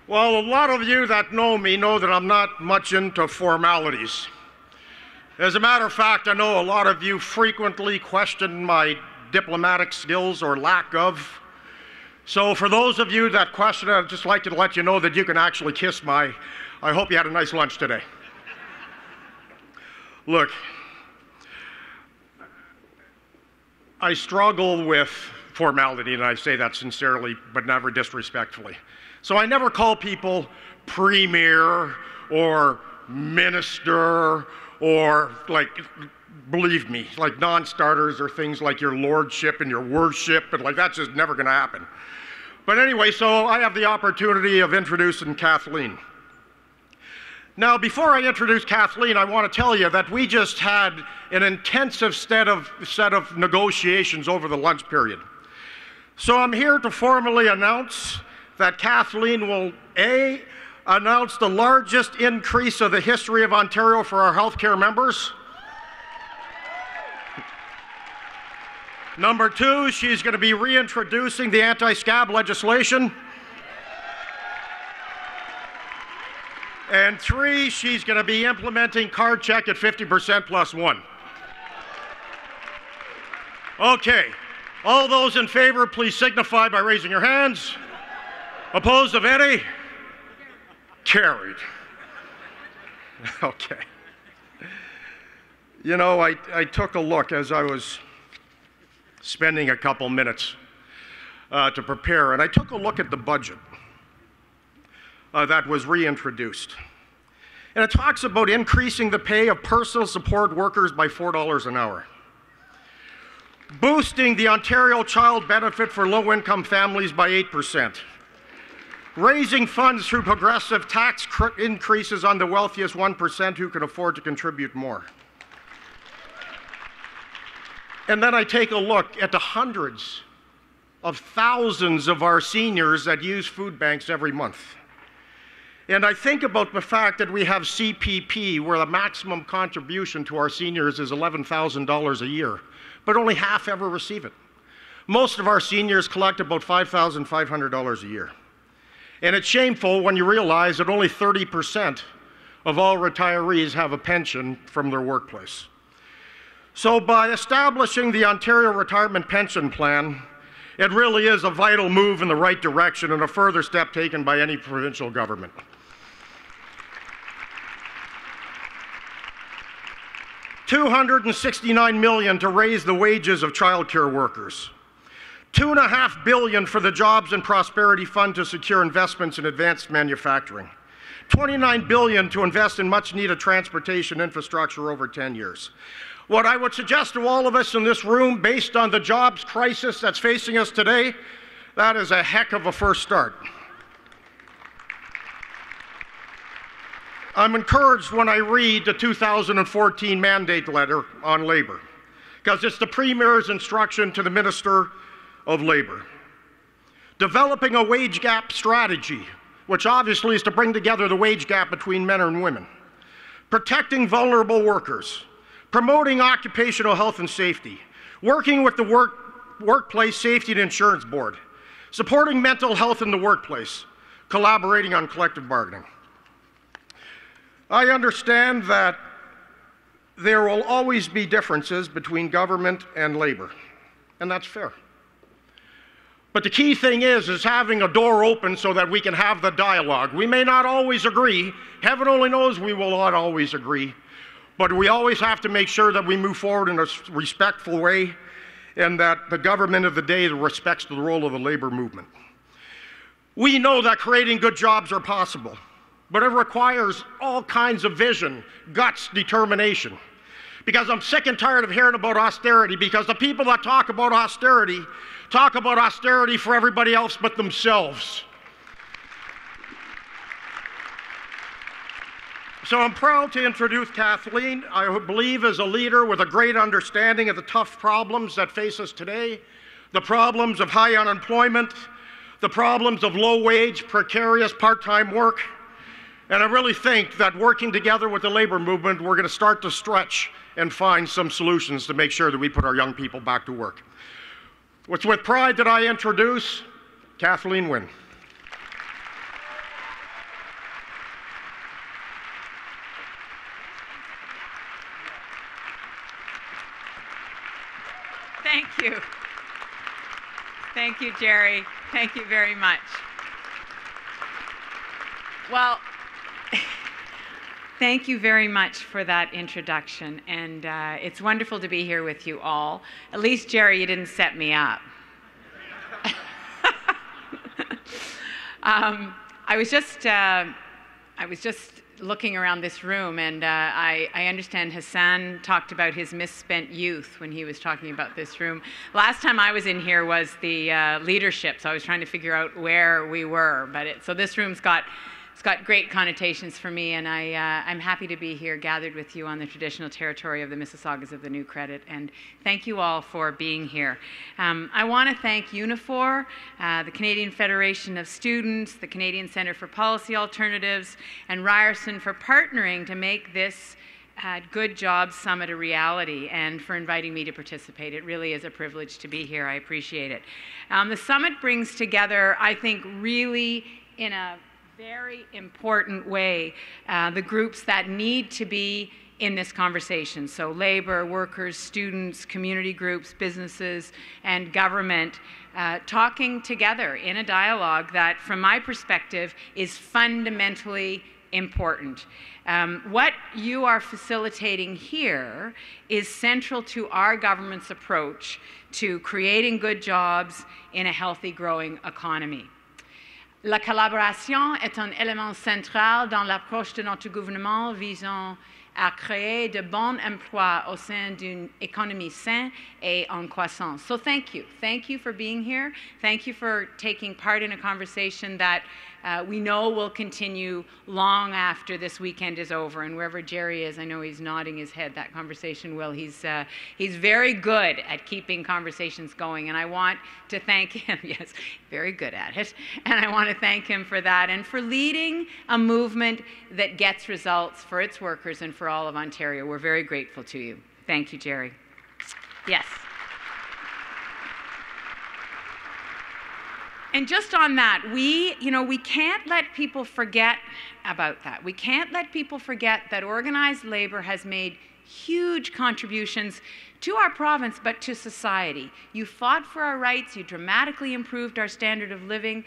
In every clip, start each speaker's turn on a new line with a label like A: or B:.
A: Well, a lot of you that know me know that I'm not much into formalities. As a matter of fact, I know a lot of you frequently question my diplomatic skills or lack of. So for those of you that question it, I'd just like to let you know that you can actually kiss my, I hope you had a nice lunch today. Look, I struggle with formality, and I say that sincerely, but never disrespectfully. So I never call people premier or minister or, like, believe me, like non-starters or things like your lordship and your worship, and like that's just never going to happen. But anyway, so I have the opportunity of introducing Kathleen. Now, before I introduce Kathleen, I want to tell you that we just had an intensive set of negotiations over the lunch period. So I'm here to formally announce that Kathleen will, A, announce the largest increase of the history of Ontario for our healthcare members. Number two, she's going to be reintroducing the anti-scab legislation. And three, she's going to be implementing card check at 50% plus one. Okay, all those in favor, please signify by raising your hands. Opposed of any? Carried. Okay. You know, I took a look as I was spending a couple minutes to prepare, and I took a look at the budget that was reintroduced. And it talks about increasing the pay of personal support workers by $4 an hour, boosting the Ontario Child Benefit for low-income families by 8%, raising funds through progressive tax increases on the wealthiest 1% who can afford to contribute more. And then I take a look at the hundreds of thousands of our seniors that use food banks every month. And I think about the fact that we have CPP, where the maximum contribution to our seniors is $11,000 a year, but only half ever receive it. Most of our seniors collect about $5,500 a year. And it's shameful when you realize that only 30% of all retirees have a pension from their workplace. So by establishing the Ontario Retirement Pension Plan, it really is a vital move in the right direction and a further step taken by any provincial government. $269 million to raise the wages of childcare workers. $2.5 billion for the Jobs and Prosperity Fund to secure investments in advanced manufacturing. $29 billion to invest in much-needed transportation infrastructure over 10 years. What I would suggest to all of us in this room, based on the jobs crisis that's facing us today, that is a heck of a first start. I'm encouraged when I read the 2014 mandate letter on labor, because it's the Premier's instruction to the Minister of Labor. Developing a wage gap strategy, which obviously is to bring together the wage gap between men and women. Protecting vulnerable workers. Promoting occupational health and safety. Working with the Workplace Safety and Insurance Board. Supporting mental health in the workplace. Collaborating on collective bargaining. I understand that there will always be differences between government and labor, and that's fair. But the key thing is having a door open so that we can have the dialogue. We may not always agree. Heaven only knows we will not always agree. But we always have to make sure that we move forward in a respectful way and that the government of the day respects the role of the labor movement. We know that creating good jobs are possible, but it requires all kinds of vision, guts, determination. Because I'm sick and tired of hearing about austerity, because the people that talk about austerity for everybody else but themselves. So I'm proud to introduce Kathleen. I believe is a leader with a great understanding of the tough problems that face us today, the problems of high unemployment, the problems of low wage, precarious part-time work. And I really think that working together with the labor movement, we're going to start to stretch and find some solutions to make sure that we put our young people back to work. It's with pride that I introduce Kathleen Wynne.
B: Thank you. Thank you, Jerry. Thank you very much. Well, thank you very much for that introduction. And it's wonderful to be here with you all. At least, Jerry, you didn't set me up. I was just looking around this room, and I understand Hassan talked about his misspent youth when he was talking about this room. Last time I was in here was the leadership, so I was trying to figure out where we were. So this room's got great connotations for me, and I'm happy to be here gathered with you on the traditional territory of the Mississaugas of the New Credit, and thank you all for being here. I want to thank Unifor, the Canadian Federation of Students, the Canadian Centre for Policy Alternatives, and Ryerson for partnering to make this Good Jobs Summit a reality and for inviting me to participate. It really is a privilege to be here. I appreciate it. The summit brings together, I think, really in a very important way the groups that need to be in this conversation. So labor, workers, students, community groups, businesses, and government talking together in a dialogue that, from my perspective, is fundamentally important. What you are facilitating here is central to our government's approach to creating good jobs in a healthy, growing economy. La collaboration est un élément central dans l'approche de notre gouvernement visant à créer de bons emplois au sein d'une économie saine et en croissance. So thank you. Thank you for being here. Thank you for taking part in a conversation that we know will continue long after this weekend is over. And wherever Jerry is, I know he's nodding his head, that conversation will. He's very good at keeping conversations going. And I want to thank him. Yes, very good at it. And I want to thank him for that and for leading a movement that gets results for its workers and for all of Ontario. We're very grateful to you. Thank you, Jerry. Yes. And just on that, we can't let people forget about that. We can't let people forget that organized labor has made huge contributions to our province, but to society. You fought for our rights. You dramatically improved our standard of living.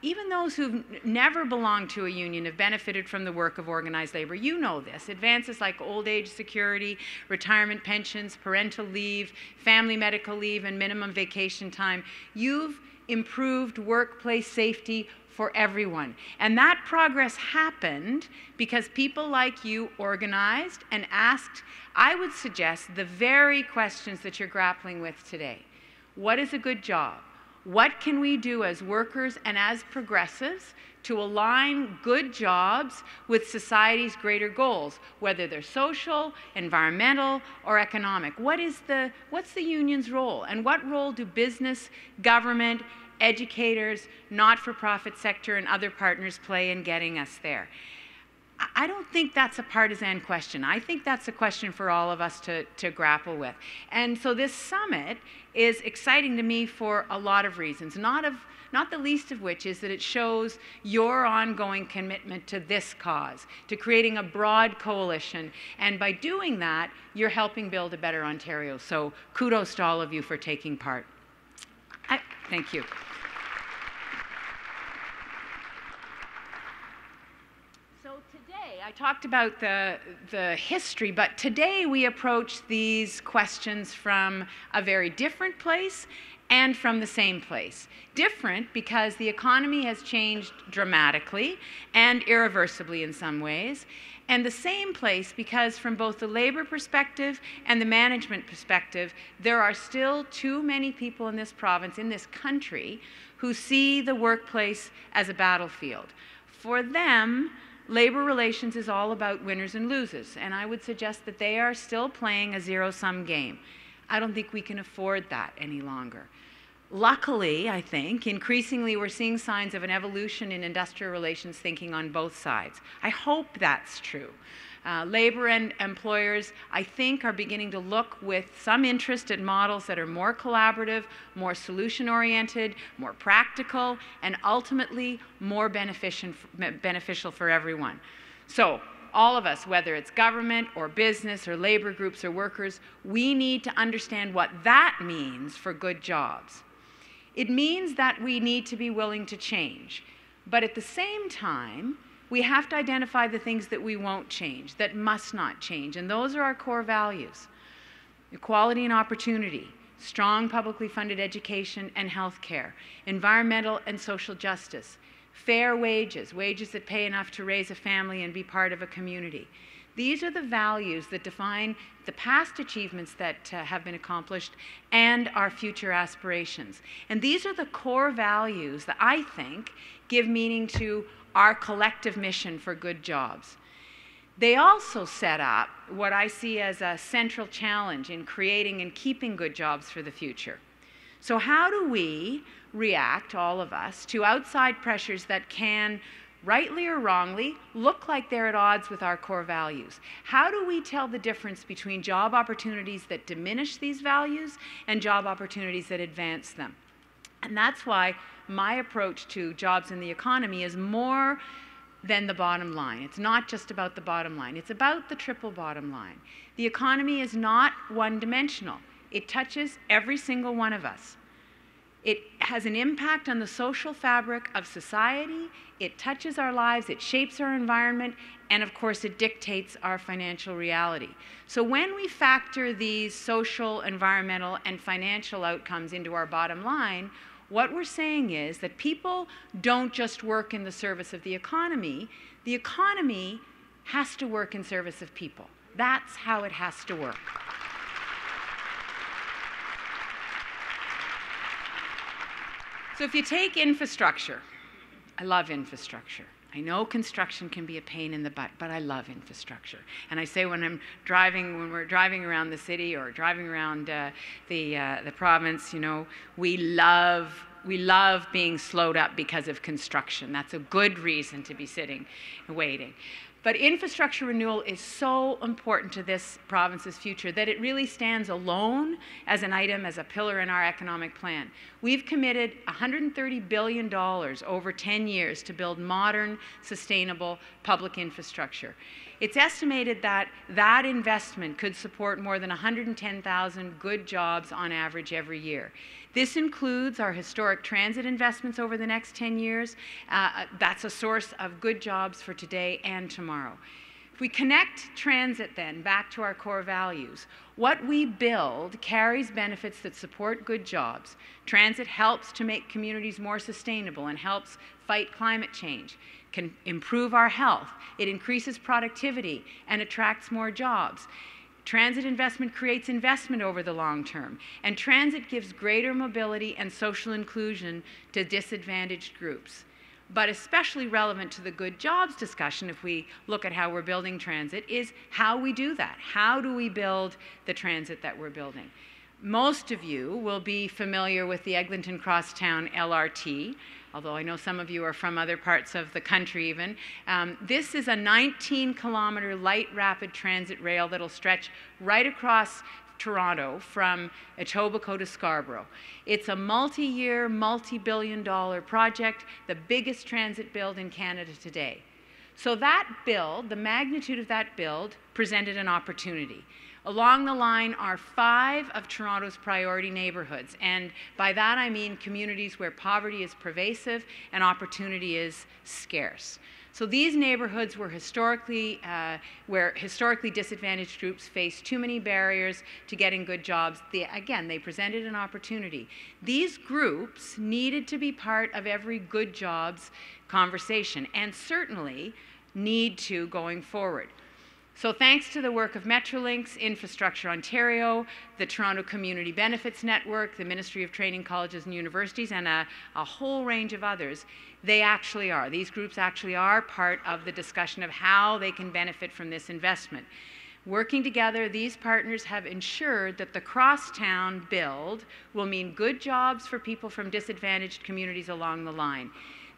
B: Even those who've never belonged to a union have benefited from the work of organized labor. You know this. Advances like old age security, retirement pensions, parental leave, family medical leave, and minimum vacation time. You've improved workplace safety for everyone. And that progress happened because people like you organized and asked, I would suggest, the very questions that you're grappling with today. What is a good job? What can we do as workers and as progressives to align good jobs with society's greater goals, whether they're social, environmental, or economic? What's the union's role? And what role do business, government, educators, not-for-profit sector, and other partners play in getting us there? I don't think that's a partisan question. I think that's a question for all of us to grapple with. And so this summit is exciting to me for a lot of reasons, not the least of which is that it shows your ongoing commitment to this cause, to creating a broad coalition. And by doing that, you're helping build a better Ontario. So kudos to all of you for taking part. Thank you. I talked about the history, but today we approach these questions from a very different place and from the same place. Different because the economy has changed dramatically and irreversibly in some ways, and the same place because from both the labor perspective and the management perspective, there are still too many people in this province, in this country, who see the workplace as a battlefield. For them, labor relations is all about winners and losers, and I would suggest that they are still playing a zero-sum game. I don't think we can afford that any longer. Luckily, I think, increasingly we're seeing signs of an evolution in industrial relations thinking on both sides. I hope that's true. Labor and employers, I think, are beginning to look with some interest at models that are more collaborative, more solution-oriented, more practical, and ultimately more beneficial for everyone. So all of us, whether it's government or business or labor groups or workers, we need to understand what that means for good jobs. It means that we need to be willing to change. But at the same time, we have to identify the things that we won't change, that must not change. And those are our core values: equality and opportunity, strong publicly funded education and health care, environmental and social justice, fair wages, wages that pay enough to raise a family and be part of a community. These are the values that define the past achievements that have been accomplished and our future aspirations. And these are the core values that I think give meaning to our collective mission for good jobs. They also set up what I see as a central challenge in creating and keeping good jobs for the future. So how do we react, all of us, to outside pressures that can, rightly or wrongly, look like they're at odds with our core values? How do we tell the difference between job opportunities that diminish these values and job opportunities that advance them? And that's why my approach to jobs in the economy is more than the bottom line. It's not just about the bottom line. It's about the triple bottom line. The economy is not one-dimensional. It touches every single one of us. It has an impact on the social fabric of society. It touches our lives. It shapes our environment. And of course, it dictates our financial reality. So when we factor these social, environmental, and financial outcomes into our bottom line, what we're saying is that people don't just work in the service of the economy has to work in service of people. That's how it has to work. So if you take infrastructure, I love infrastructure. I know construction can be a pain in the butt, but I love infrastructure. And I say when we're driving around the city or driving around the province, you know, we love being slowed up because of construction. That's a good reason to be sitting and waiting. But infrastructure renewal is so important to this province's future that it really stands alone as an item, as a pillar in our economic plan. We've committed $130 billion over 10 years to build modern, sustainable public infrastructure. It's estimated that that investment could support more than 110,000 good jobs on average every year. This includes our historic transit investments over the next 10 years. That's a source of good jobs for today and tomorrow. If we connect transit then back to our core values, what we build carries benefits that support good jobs. Transit helps to make communities more sustainable and helps fight climate change, can improve our health. It increases productivity and attracts more jobs. Transit investment creates investment over the long term, and transit gives greater mobility and social inclusion to disadvantaged groups. But especially relevant to the good jobs discussion, if we look at how we're building transit, is how we do that. How do we build the transit that we're building? Most of you will be familiar with the Eglinton Crosstown LRT, although I know some of you are from other parts of the country even. This is a 19-kilometer light rapid transit rail that'll stretch right across Toronto from Etobicoke to Scarborough. It's a multi-year, multi-billion-dollar project, the biggest transit build in Canada today. So that build, the magnitude of that build, presented an opportunity. Along the line are 5 of Toronto's priority neighborhoods, and by that I mean communities where poverty is pervasive and opportunity is scarce. So these neighborhoods were where historically disadvantaged groups face too many barriers to getting good jobs. Again, they presented an opportunity. These groups needed to be part of every good jobs conversation, and certainly need to going forward. So thanks to the work of Metrolinx, Infrastructure Ontario, the Toronto Community Benefits Network, the Ministry of Training Colleges and Universities, and a whole range of others, these groups actually are part of the discussion of how they can benefit from this investment. Working together, these partners have ensured that the Crosstown build will mean good jobs for people from disadvantaged communities along the line.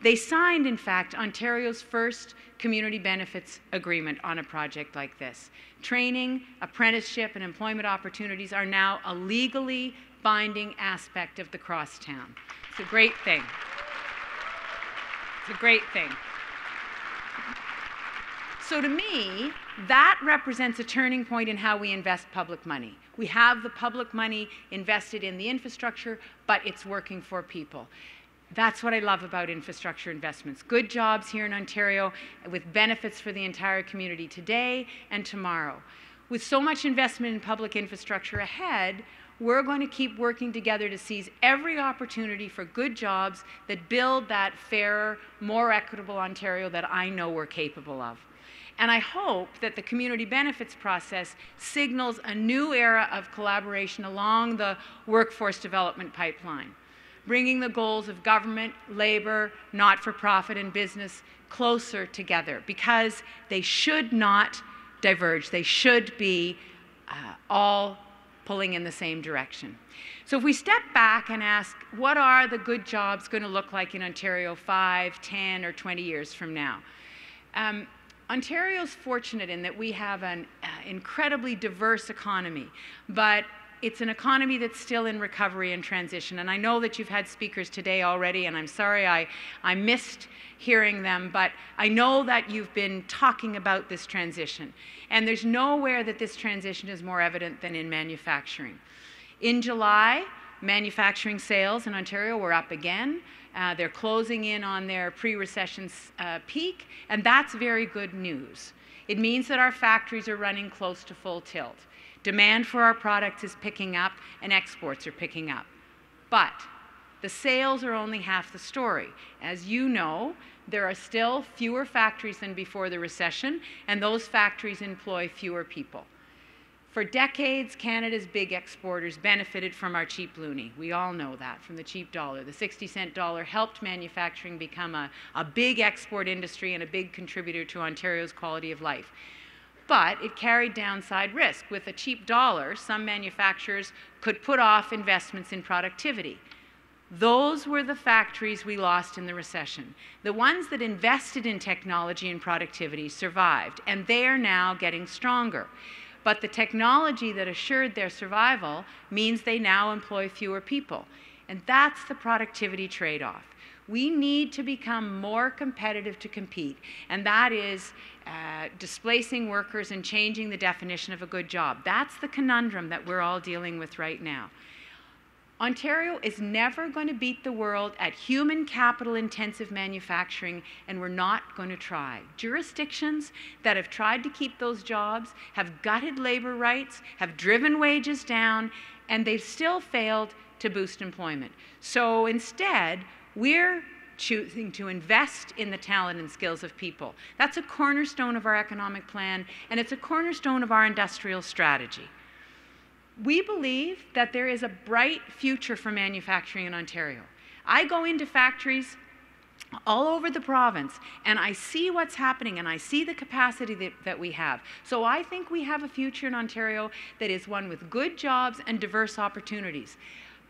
B: They signed, in fact, Ontario's first community benefits agreement on a project like this. Training, apprenticeship, and employment opportunities are now a legally binding aspect of the Crosstown. It's a great thing. It's a great thing. So to me, that represents a turning point in how we invest public money. We have the public money invested in the infrastructure, but it's working for people. That's what I love about infrastructure investments. Good jobs here in Ontario with benefits for the entire community today and tomorrow. With so much investment in public infrastructure ahead, we're going to keep working together to seize every opportunity for good jobs that build that fairer, more equitable Ontario that I know we're capable of. And I hope that the community benefits process signals a new era of collaboration along the workforce development pipeline, bringing the goals of government, labor, not-for-profit, and business closer together, because they should not diverge. They should be all pulling in the same direction. So if we step back and ask, what are the good jobs going to look like in Ontario 5, 10, or 20 years from now? Ontario's fortunate in that we have an incredibly diverse economy, but it's an economy that's still in recovery and transition. And I know that you've had speakers today already, and I'm sorry I missed hearing them, but I know that you've been talking about this transition. And there's nowhere that this transition is more evident than in manufacturing. In July, manufacturing sales in Ontario were up again. They're closing in on their pre-recession peak, and that's very good news. It means that our factories are running close to full tilt. Demand for our products is picking up, and exports are picking up. But the sales are only half the story. As you know, there are still fewer factories than before the recession, and those factories employ fewer people. For decades, Canada's big exporters benefited from our cheap loonie. We all know that, from the cheap dollar. The 60-cent dollar helped manufacturing become a big export industry and a big contributor to Ontario's quality of life. But it carried downside risk. With a cheap dollar, some manufacturers could put off investments in productivity. Those were the factories we lost in the recession. The ones that invested in technology and productivity survived, and they are now getting stronger. But the technology that assured their survival means they now employ fewer people. And that's the productivity trade-off. We need to become more competitive to compete, and that is displacing workers and changing the definition of a good job. That's the conundrum that we're all dealing with right now. Ontario is never going to beat the world at human capital intensive manufacturing, and we're not going to try. Jurisdictions that have tried to keep those jobs have gutted labor rights, have driven wages down, and they've still failed to boost employment. So instead, we're choosing to invest in the talent and skills of people. That's a cornerstone of our economic plan, and it's a cornerstone of our industrial strategy. We believe that there is a bright future for manufacturing in Ontario. I go into factories all over the province, and I see what's happening, and I see the capacity that we have. So I think we have a future in Ontario that is one with good jobs and diverse opportunities.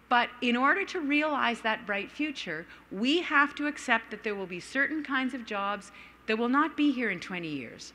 B: But in order to realize that bright future, we have to accept that there will be certain kinds of jobs that will not be here in 20 years.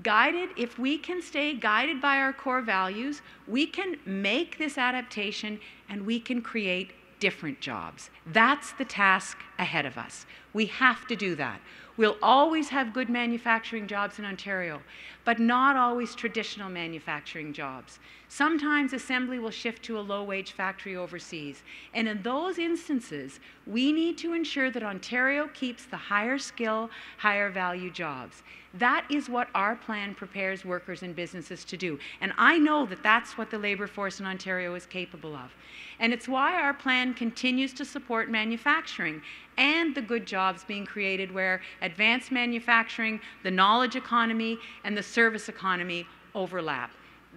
B: If we can stay guided by our core values, we can make this adaptation and we can create different jobs. That's the task ahead of us. We have to do that. We'll always have good manufacturing jobs in Ontario, but not always traditional manufacturing jobs. Sometimes assembly will shift to a low-wage factory overseas. And in those instances, we need to ensure that Ontario keeps the higher skill, higher value jobs. That is what our plan prepares workers and businesses to do. And I know that that's what the labour force in Ontario is capable of. And it's why our plan continues to support manufacturing and the good jobs being created where advanced manufacturing, the knowledge economy, and the service economy overlap.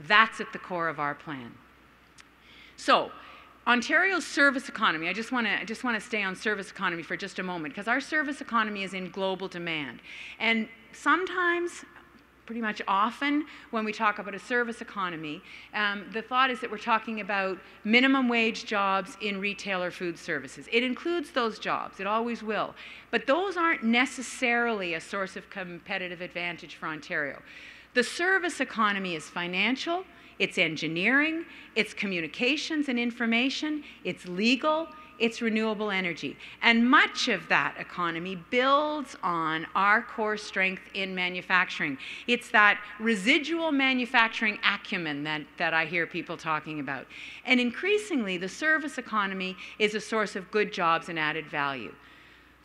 B: That's at the core of our plan. So, Ontario's service economy, I just want to stay on service economy for just a moment, because our service economy is in global demand. And sometimes, pretty much often, when we talk about a service economy, the thought is that we're talking about minimum wage jobs in retail or food services. It includes those jobs, it always will. But those aren't necessarily a source of competitive advantage for Ontario. The service economy is financial, it's engineering, it's communications and information, it's legal, it's renewable energy. And much of that economy builds on our core strength in manufacturing. It's that residual manufacturing acumen that I hear people talking about. And increasingly, the service economy is a source of good jobs and added value.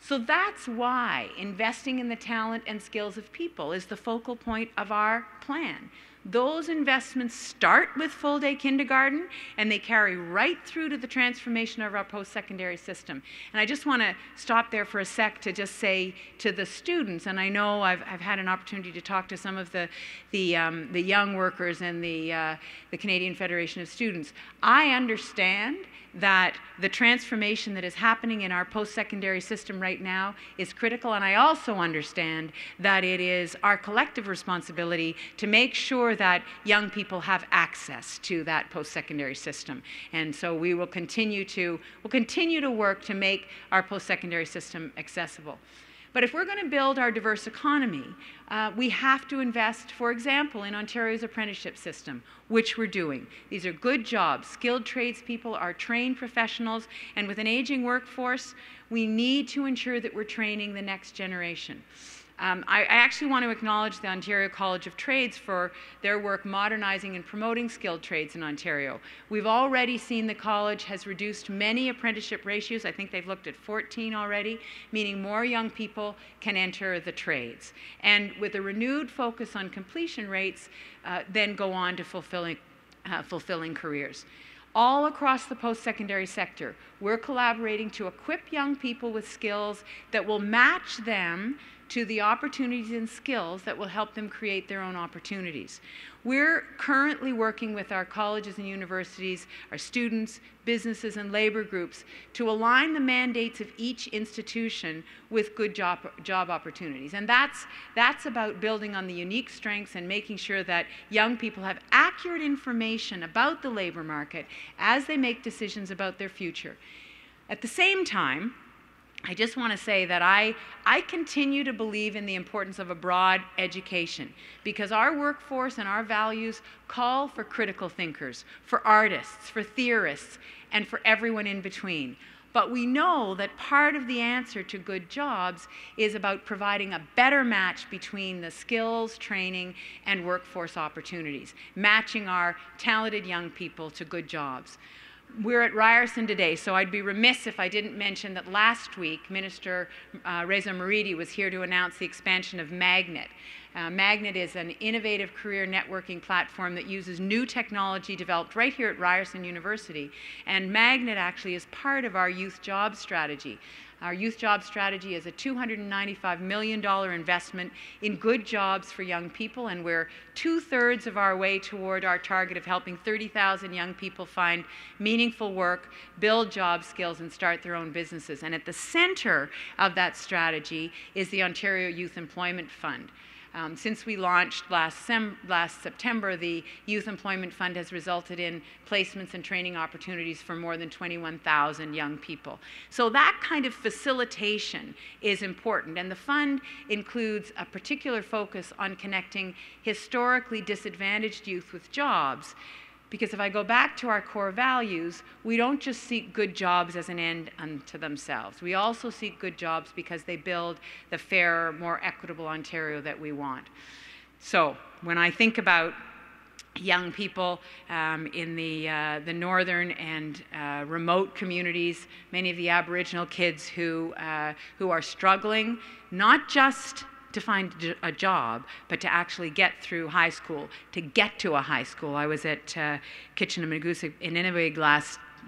B: So that's why investing in the talent and skills of people is the focal point of our plan. Those investments start with full-day kindergarten, and they carry right through to the transformation of our post-secondary system. And I just want to stop there for a sec to just say to the students, and I know I've had an opportunity to talk to some of the young workers and the Canadian Federation of Students. I understand that the transformation that is happening in our post-secondary system right now is critical, and I also understand that it is our collective responsibility to make sure that young people have access to that post-secondary system. And so we will continue to work to make our post-secondary system accessible. But if we're going to build our diverse economy, we have to invest, for example, in Ontario's apprenticeship system, which we're doing. These are good jobs. Skilled tradespeople are trained professionals, and with an aging workforce, we need to ensure that we're training the next generation. I actually want to acknowledge the Ontario College of Trades for their work modernizing and promoting skilled trades in Ontario. We've already seen the college has reduced many apprenticeship ratios. I think they've looked at 14 already, meaning more young people can enter the trades. And with a renewed focus on completion rates, then go on to fulfilling careers. All across the post-secondary sector, we're collaborating to equip young people with skills that will match them to the opportunities and skills that will help them create their own opportunities. We're currently working with our colleges and universities, our students, businesses, and labor groups to align the mandates of each institution with good job opportunities. And that's about building on the unique strengths and making sure that young people have accurate information about the labor market as they make decisions about their future. At the same time, I just want to say that I continue to believe in the importance of a broad education, because our workforce and our values call for critical thinkers, for artists, for theorists, and for everyone in between. But we know that part of the answer to good jobs is about providing a better match between the skills, training, and workforce opportunities, matching our talented young people to good jobs. We're at Ryerson today, so I'd be remiss if I didn't mention that last week, Minister Reza Moridi was here to announce the expansion of Magnet. Magnet is an innovative career networking platform that uses new technology developed right here at Ryerson University. And Magnet actually is part of our youth job strategy. Our youth job strategy is a $295 million investment in good jobs for young people, and we're 2/3 of our way toward our target of helping 30,000 young people find meaningful work, build job skills, and start their own businesses. And at the center of that strategy is the Ontario Youth Employment Fund. Since we launched last September, the Youth Employment Fund has resulted in placements and training opportunities for more than 21,000 young people. So that kind of facilitation is important, and the fund includes a particular focus on connecting historically disadvantaged youth with jobs. Because if I go back to our core values, we don't just seek good jobs as an end unto themselves. We also seek good jobs because they build the fairer, more equitable Ontario that we want. So when I think about young people in the northern and remote communities, many of the Aboriginal kids who are struggling, not just to find a job, but to actually get through high school, to get to a high school. I was at Kitchener-Magoosa in Inuvig a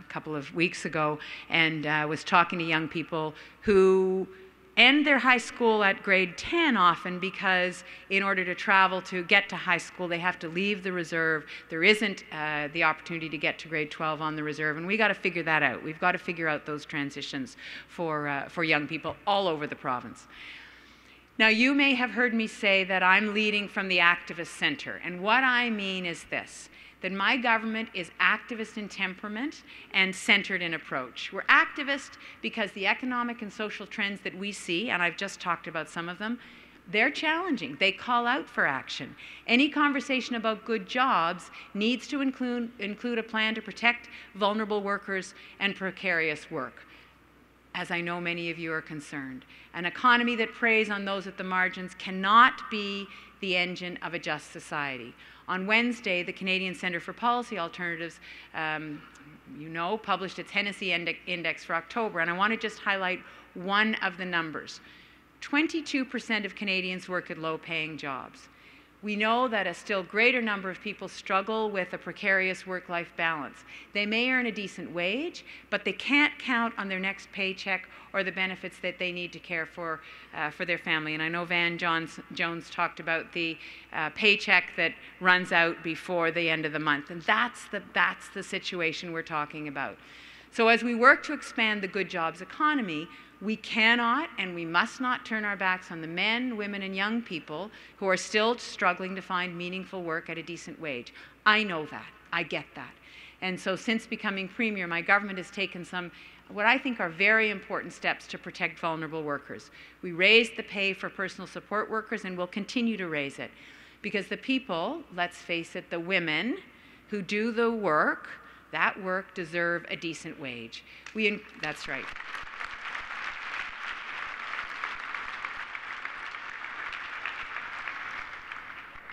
B: couple of weeks ago, and was talking to young people who end their high school at grade 10 often because in order to travel to get to high school, they have to leave the reserve. There isn't the opportunity to get to grade 12 on the reserve, and we got to figure that out. We've got to figure out those transitions for young people all over the province. Now, you may have heard me say that I'm leading from the activist center, and what I mean is this, that my government is activist in temperament and centered in approach. We're activist because the economic and social trends that we see, and I've just talked about some of them, they're challenging. They call out for action. Any conversation about good jobs needs to include a plan to protect vulnerable workers and precarious work. as I know many of you are concerned. An economy that preys on those at the margins cannot be the engine of a just society. On Wednesday, the Canadian Centre for Policy Alternatives, published its Hennessy Index for October, and I want to just highlight one of the numbers. 22% of Canadians work at low-paying jobs. We know that a still greater number of people struggle with a precarious work-life balance. They may earn a decent wage, but they can't count on their next paycheck or the benefits that they need to care for their family. And I know Van Jones talked about the paycheck that runs out before the end of the month. And that's the situation we're talking about. So as we work to expand the good jobs economy, we cannot and we must not turn our backs on the men, women, and young people who are still struggling to find meaningful work at a decent wage. I know that. I get that. And so since becoming Premier, my government has taken some what I think are very important steps to protect vulnerable workers. We raised the pay for personal support workers and will continue to raise it because the people, let's face it, the women who do the work, that work deserve a decent wage. That's right.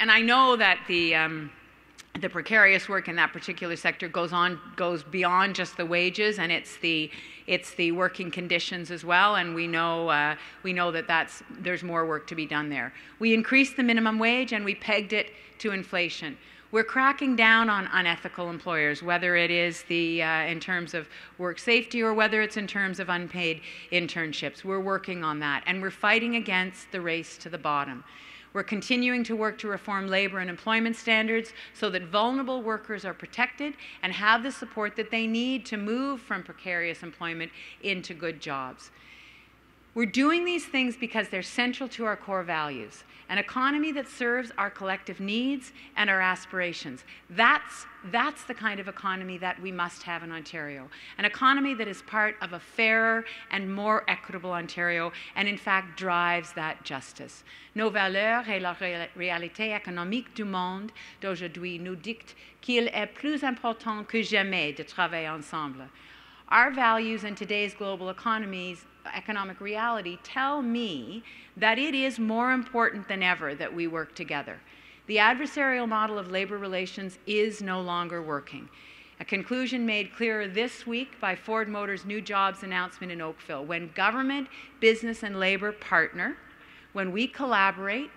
B: And I know that the precarious work in that particular sector goes beyond just the wages, and it's the working conditions as well. And we know that there's more work to be done there. We increased the minimum wage and we pegged it to inflation. We're cracking down on unethical employers, whether it is in terms of work safety or whether it's in terms of unpaid internships. We're working on that, and we're fighting against the race to the bottom. We're continuing to work to reform labor and employment standards so that vulnerable workers are protected and have the support that they need to move from precarious employment into good jobs. We're doing these things because they're central to our core values. An economy that serves our collective needs and our aspirations. That's the kind of economy that we must have in Ontario. An economy that is part of a fairer and more equitable Ontario and in fact drives that justice. Nos valeurs et la réalité économique du monde d'aujourd'hui nous dictent qu'il est plus important que jamais de travailler ensemble. Our values in today's global economic reality tell me that it is more important than ever that we work together. The adversarial model of labor relations is no longer working. A conclusion made clearer this week by Ford Motors' new jobs announcement in Oakville. When government, business, and labor partner, when we collaborate,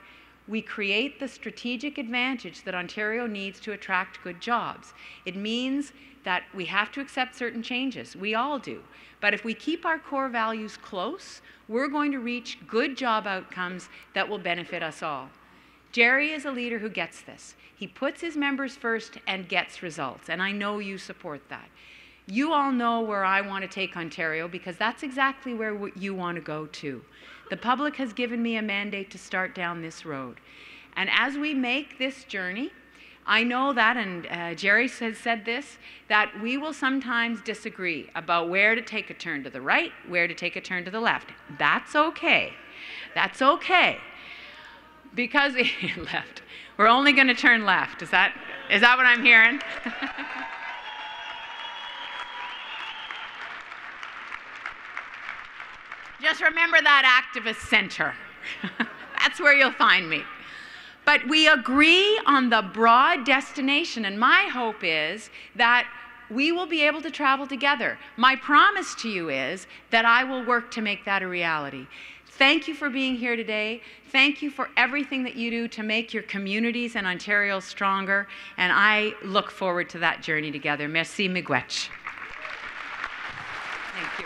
B: we create the strategic advantage that Ontario needs to attract good jobs. It means that we have to accept certain changes. We all do. But if we keep our core values close, we're going to reach good job outcomes that will benefit us all. Jerry is a leader who gets this. He puts his members first and gets results, and I know you support that. You all know where I want to take Ontario because that's exactly where you want to go too. The public has given me a mandate to start down this road. And as we make this journey, I know that, and Jerry has said this, that we will sometimes disagree about where to take a turn to the right, where to take a turn to the left. That's okay. That's okay. Because left. We're only going to turn left. Is that what I'm hearing? Just remember that activist center. That's where you'll find me. But we agree on the broad destination, and my hope is that we will be able to travel together. My promise to you is that I will work to make that a reality. Thank you for being here today. Thank you for everything that you do to make your communities and Ontario stronger, and I look forward to that journey together. Merci, miigwech. Thank you.